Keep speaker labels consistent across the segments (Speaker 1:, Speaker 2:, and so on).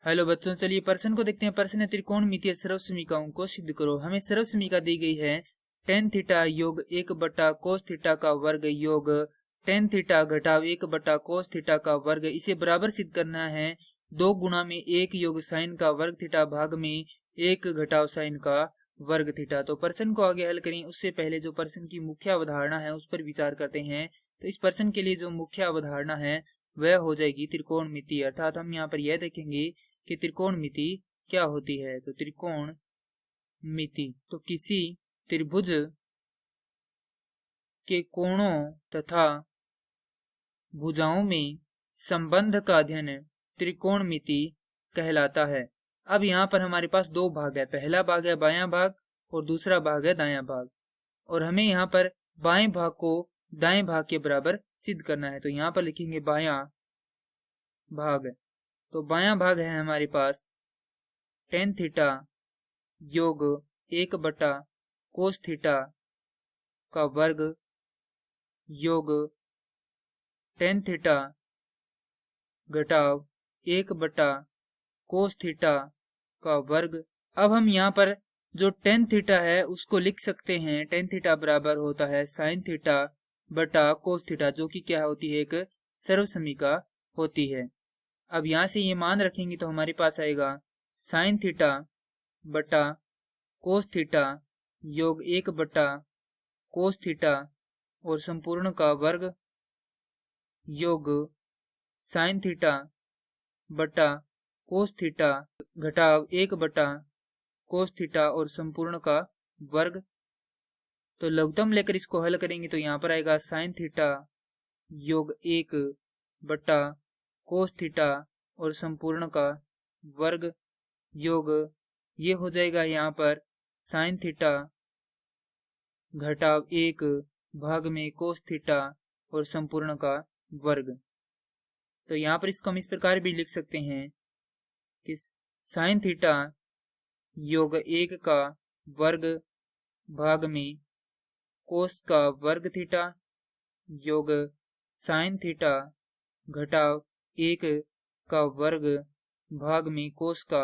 Speaker 1: Hello बच्चों, चलिए प्रश्न को देखते हैं। प्रश्न है त्रिकोणमितीय सर्वसमीकाओं को सिद्ध करो। हमें सर्वसमीका दी गई है टेन थीटा योग 1 कोस थीटा का वर्ग योग टेन थीटा घटाव 1 कोस थीटा का वर्ग। इसे बराबर सिद्ध करना है 2 गुणा में 1 योग साइन का वर्ग थीटा भाग में 1 घटाव साइन का वर्ग थीटा। तो प्रश्न को आगे हल करें उससे पहले जो प्रश्न की मुख्य अवधारणा है उस पर विचार करते हैं। तो इस प्रश्न के लिए जो मुख्य अवधारणा है वह हो जाएगी त्रिकोणमिति। अर्थात हम यहाँ पर यह देखेंगे कि त्रिकोणमिति क्या होती है। तो त्रिकोणमिति तो किसी त्रिभुज के कोणों तथा भुजाओं में संबंध का अध्ययन त्रिकोणमिति कहलाता है। अब यहाँ पर हमारे पास दो भाग है, पहला भाग है बायां भाग और दूसरा भाग है दायां भाग, और हमें यहाँ पर बाएं भाग को दाएं भाग के बराबर सिद्ध करना है। तो यहाँ पर लिखेंगे बायां भाग। तो बायां भाग है हमारे पास टेन थीटा योग 1 कोस थीटा का वर्ग योग टेन थीटा घटाव 1 कोस थीटा का वर्ग। अब हम यहाँ पर जो टेन थीटा है उसको लिख सकते हैं। टेन थीटा बराबर होता है साइन थीटा बटा कोस थीटा, जो कि क्या होती है, एक सर्वसमीका होती है। अब यहाँ से ये मान रखेंगे तो हमारे पास आएगा साइन थीटा बटा कोस थीटा योग 1 कोस थीटा और संपूर्ण का वर्ग योग साइन थीटा बटा कोस थीटा घटाव 1 कोस थीटा और संपूर्ण का वर्ग। तो लघुत्तम लेकर इसको हल करेंगे तो यहाँ पर आएगा साइन थीटा योग 1 कोस थीटा और संपूर्ण का वर्ग योग ये हो जाएगा यहाँ पर साइन थीटा घटाव 1 भाग में कोस थीटा और संपूर्ण का वर्ग। तो यहाँ पर इसको हम इस प्रकार भी लिख सकते हैं कि साइन थीटा योग 1 का वर्ग भाग में कोस का वर्ग थीटा योग साइन थीटा घटाव 1 का वर्ग भाग में कोस का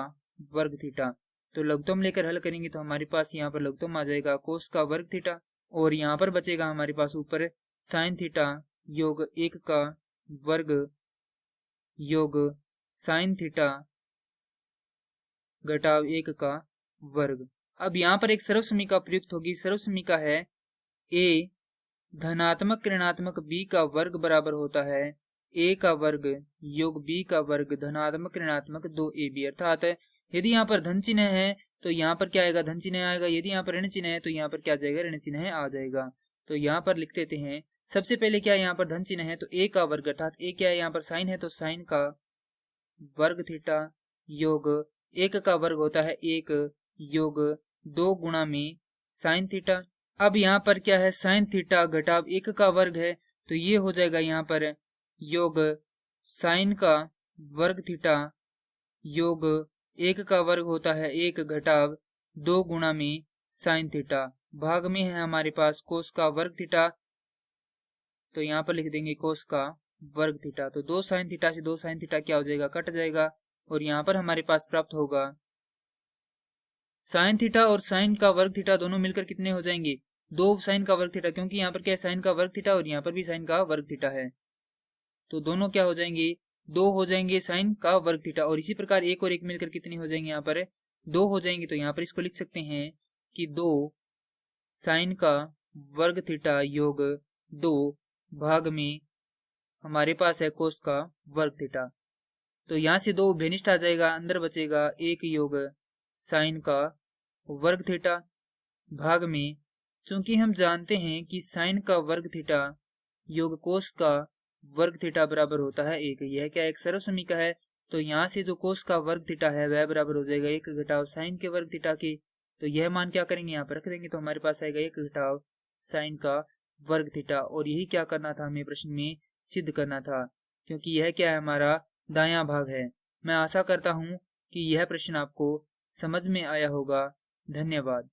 Speaker 1: वर्ग थीटा। तो लघुत्तम लेकर हल करेंगे तो हमारे पास यहाँ पर लघुत्तम आ जाएगा कोस का वर्ग थीटा, और यहाँ पर बचेगा हमारे पास ऊपर साइन थीटा योग 1 का वर्ग योग साइन थीटा घटाव 1 का वर्ग। अब यहाँ पर एक सर्वसमीका प्रयुक्त होगी। सर्वसमीका है a धनात्मक ऋणात्मक b का वर्ग बराबर होता है a का वर्ग योग b का वर्ग धनात्मक ऋणात्मक 2ab। अर्थात यदि यहाँ पर धन चिन्ह है तो यहाँ पर क्या आएगा, धन चिन्ह आएगा। यदि यहाँ पर ऋण चिन्ह है तो यहाँ पर क्या आ जाएगा, ऋण चिन्ह आ जाएगा। तो यहाँ पर लिख देते हैं सबसे पहले क्या है, यहाँ पर धन चिन्ह है तो a का वर्ग, अर्थात a क्या है, यहाँ पर साइन है तो साइन का वर्ग थीटा योग 1 का वर्ग होता है 1 योग 2 गुणा में साइन थीटा। अब यहाँ पर क्या है, साइन थीटा घटाव 1 का वर्ग है तो ये हो जाएगा यहाँ पर योग साइन का वर्ग थीटा योग 1 का वर्ग होता है 1 घटाव 2 गुणा में साइन थीटा। भाग में है हमारे पास कोस का वर्ग थीटा, तो यहाँ पर लिख देंगे कोस का वर्ग थीटा। तो 2 साइन थीटा से 2 साइन थीटा क्या हो जाएगा, कट जाएगा, और यहाँ पर हमारे पास प्राप्त होगा साइन थीटा और साइन का वर्ग थीटा दोनों मिलकर कितने हो जाएंगे, 2 साइन का वर्ग थीटा, क्योंकि यहाँ पर क्या है साइन का वर्ग थीटा और यहाँ पर भी साइन का वर्ग थीटा है। तो दोनों क्या हो जाएंगे, 2 हो जाएंगे साइन का वर्ग थीटा, और इसी प्रकार 1 और 1 मिलकर कितने हो जाएंगे, यहाँ पर 2 हो जाएंगे। तो यहाँ पर इसको लिख सकते हैं कि 2 साइन का वर्ग थीटा योग 2 भाग में हमारे पास है कोस का वर्ग थीटा। तो यहाँ से 2 बेनिष्ठ आ जाएगा, अंदर बचेगा 1 योग साइन का वर्ग थीटा भाग में, चूंकि हम जानते हैं कि साइन का वर्ग थीटा योग कोस का वर्ग थीटा बराबर होता है 1। यह क्या एक सर्वसमीका है, तो यहाँ से जो कोस का वर्ग थीटा है वह बराबर हो जाएगा 1 घटाव साइन के वर्ग थीटा के। तो यह मान क्या करेंगे, यहाँ पर रख देंगे, तो हमारे पास आएगा 1 घटाव साइन का वर्ग थीटा। और यही क्या करना था, हमें प्रश्न में सिद्ध करना था, क्योंकि यह क्या है, हमारा दायां भाग है। मैं आशा करता हूं कि यह प्रश्न आपको समझ में आया होगा। धन्यवाद।